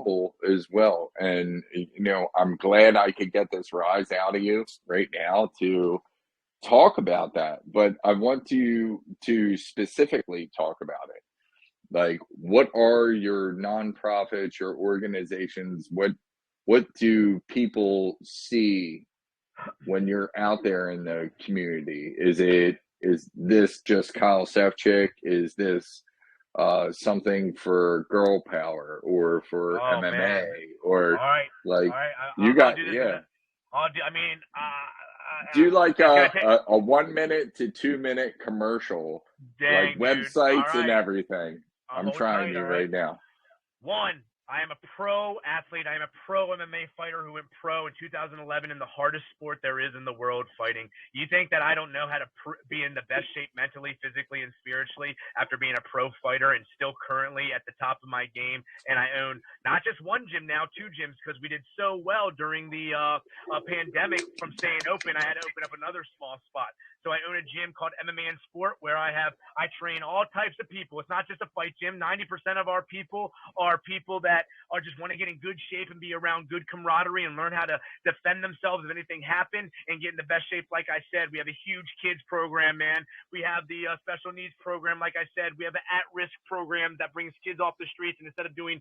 humble as well. And, I'm glad I could get this rise out of you right now to talk about that. But I want you to specifically talk about it. Like, what are your nonprofits, your organizations? What do people see when you're out there in the community? Is this just Kyle Sefcik? Is this something for girl power or for Oh MMA man. or All right. like All right. you I'll got do this yeah. I mean, Do like it's gonna take. a 1 minute to 2 minute commercial, like Dang, dude. All websites and right. everything. I'm Hold trying tight. you All right. right now. One, I am a pro athlete. I am a pro MMA fighter who went pro in 2011 in the hardest sport there is in the world, fighting. You think that I don't know how to be in the best shape mentally, physically, and spiritually after being a pro fighter and still currently at the top of my game? And I own not just one gym now, two gyms, because we did so well during the pandemic from staying open. I had to open up another small spot. So I own a gym called MMA and Sport where I train all types of people. It's not just a fight gym. 90% of our people are people that are just want to get in good shape and be around good camaraderie and learn how to defend themselves if anything happened and get in the best shape. Like I said, we have a huge kids program, man. We have the special needs program. Like I said, we have an at-risk program that brings kids off the streets, and instead of doing,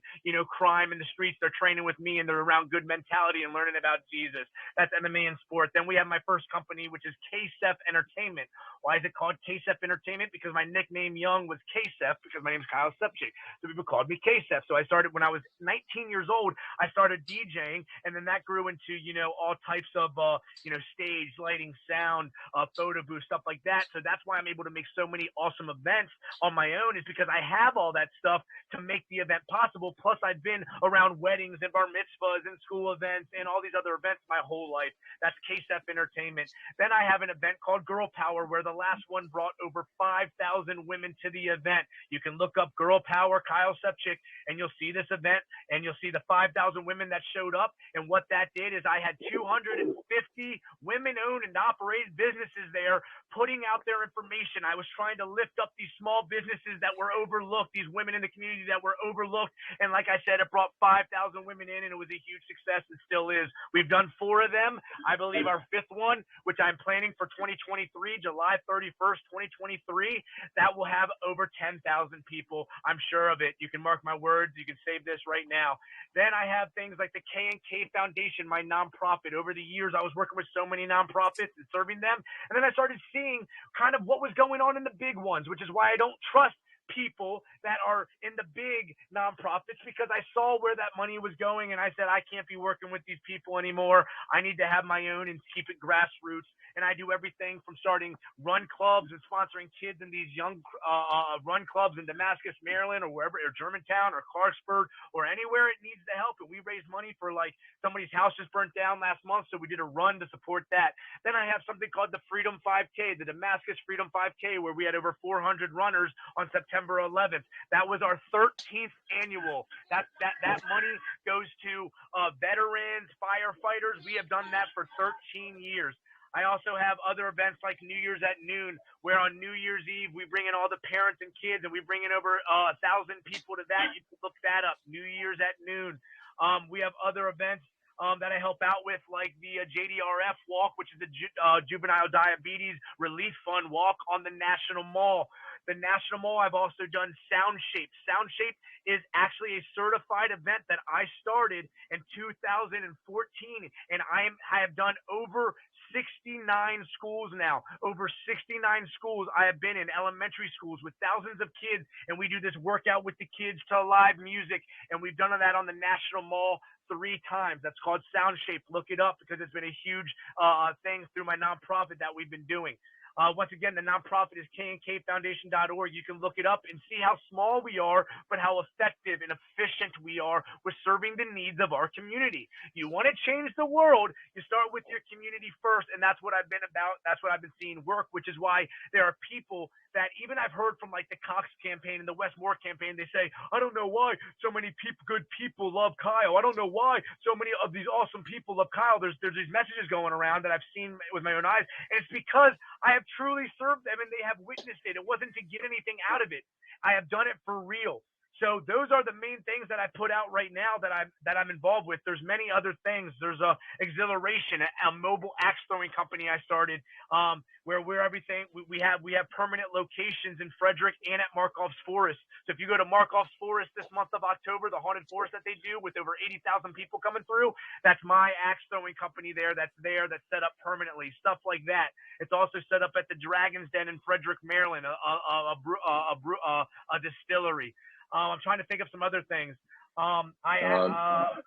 crime in the streets, they're training with me and they're around good mentality and learning about Jesus. That's MMA and Sport. Then we have my first company, which is KSEF Entertainment. Why is it called KSEF Entertainment? Because my nickname young was KSEF because my name is Kyle Sefcik. So people called me KSEF. So I started when I was 19 years old. I started DJing, and then that grew into all types of stage lighting, sound, photo booth, stuff like that. So that's why I'm able to make so many awesome events on my own, is because I have all that stuff to make the event possible. Plus, I've been around weddings and bar mitzvahs and school events and all these other events my whole life. That's KSEF Entertainment. Then I have an event called Girl Power, where the last one brought over 5,000 women to the event. You can look up Girl Power Kyle Sefcik, and you'll see this event, and you'll see the 5,000 women that showed up. And what that did is I had 250 women-owned and operated businesses there putting out their information. I was trying to lift up these small businesses that were overlooked, these women in the community that were overlooked. And like I said, it brought 5,000 women in, and it was a huge success and still is. We've done 4 of them. I believe our 5th one, which I'm planning for 2023, July 31st, 2023, that will have over 10,000 people. I'm sure of it. You can mark my words. You can save this right now. Then I have things like the K&K Foundation, my nonprofit. Over the years, I was working with so many nonprofits and serving them. And then I started seeing kind of what was going on in the big ones, which is why I don't trust people that are in the big nonprofits, because I saw where that money was going, and I said, I can't be working with these people anymore. I need to have my own and keep it grassroots. And I do everything from starting run clubs and sponsoring kids in these young run clubs in Damascus, Maryland, or wherever, or Germantown, or Clarksburg, or anywhere it needs the help. And we raised money for, like, somebody's house just burnt down last month, so we did a run to support that. Then I have something called the Freedom 5K, the Damascus Freedom 5K, where we had over 400 runners on September 11th. That was our 13th annual. That money goes to veterans, firefighters. We have done that for 13 years. I also have other events like New Year's at Noon, where on New Year's Eve, we bring in all the parents and kids, and we bring in over 1,000 people to that. You can look that up, New Year's at Noon. We have other events that I help out with, like the JDRF walk, which is the Juvenile Diabetes Relief Fund walk on the National Mall. The National Mall, I've also done SoundShape. SoundShape is actually a certified event that I started in 2014, and I have done over 69 schools now. Over 69 schools I have been in, elementary schools with thousands of kids, and we do this workout with the kids to live music, and we've done that on the National Mall 3 times. That's called SoundShape. Look it up, because it's been a huge thing through my nonprofit that we've been doing. Once again, the nonprofit is knkfoundation.org. You can look it up and see how small we are, but how effective and efficient we are with serving the needs of our community. You want to change the world, you start with your community first, and that's what I've been about. That's what I've been seeing work, which is why there are people that even I've heard from, like the Cox campaign and the Westmore campaign, they say, I don't know why so many good people love Kyle. I don't know why so many of these awesome people love Kyle. There's these messages going around that I've seen with my own eyes, and it's because I have truly served them and they have witnessed it. It wasn't to get anything out of it. I have done it for real. So those are the main things that I put out right now that I'm involved with. There's many other things. There's a Exhilaration, a mobile axe throwing company I started, where we're everything. We have permanent locations in Frederick and at Markoff's Forest. So if you go to Markoff's Forest this month of October, the haunted forest that they do with over 80,000 people coming through, that's my axe throwing company there. That's set up permanently. Stuff like that. It's also set up at the Dragon's Den in Frederick, Maryland, a distillery. I'm trying to think of some other things.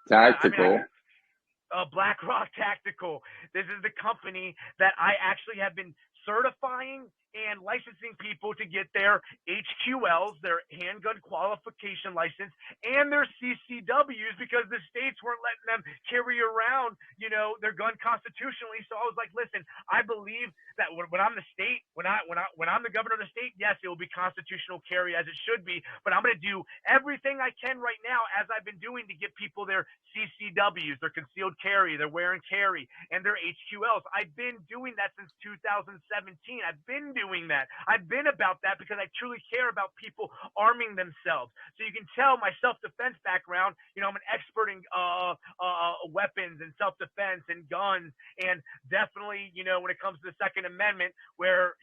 Tactical. Black Rock Tactical. This is the company that I actually have been certifying and licensing people to get their HQLs, their handgun qualification license, and their CCWs, because the states weren't letting them carry around, their gun constitutionally. So I was like, listen, I believe that when I'm the state, when I'm the governor of the state, yes, it will be constitutional carry as it should be, but I'm going to do everything I can right now, as I've been doing, to get people their CCWs, their concealed carry, their wear and carry, and their HQLs. I've been doing that since 2017. I've been doing that. I've been about that because I truly care about people arming themselves. So you can tell my self-defense background, I'm an expert in weapons and self-defense and guns, and definitely, when it comes to the Second Amendment, where,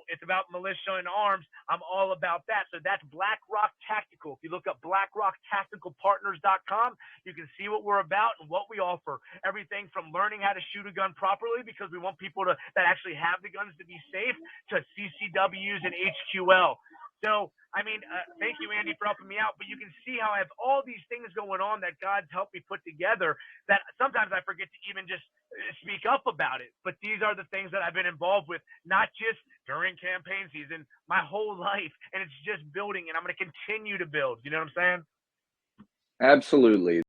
it's about militia and arms, I'm all about that. So that's Black Rock Tactical. If you look up blackrockTacticalPartners.com, you can see what we're about and what we offer. Everything from learning how to shoot a gun properly, because we want people that actually have the guns to be safe, to CCWs and HQL. So, thank you, Andy, for helping me out. But you can see how I have all these things going on that God's helped me put together, that sometimes I forget to even just speak up about it. But these are the things that I've been involved with, not just during campaign season, my whole life. And it's just building, and I'm going to continue to build. You know what I'm saying? Absolutely.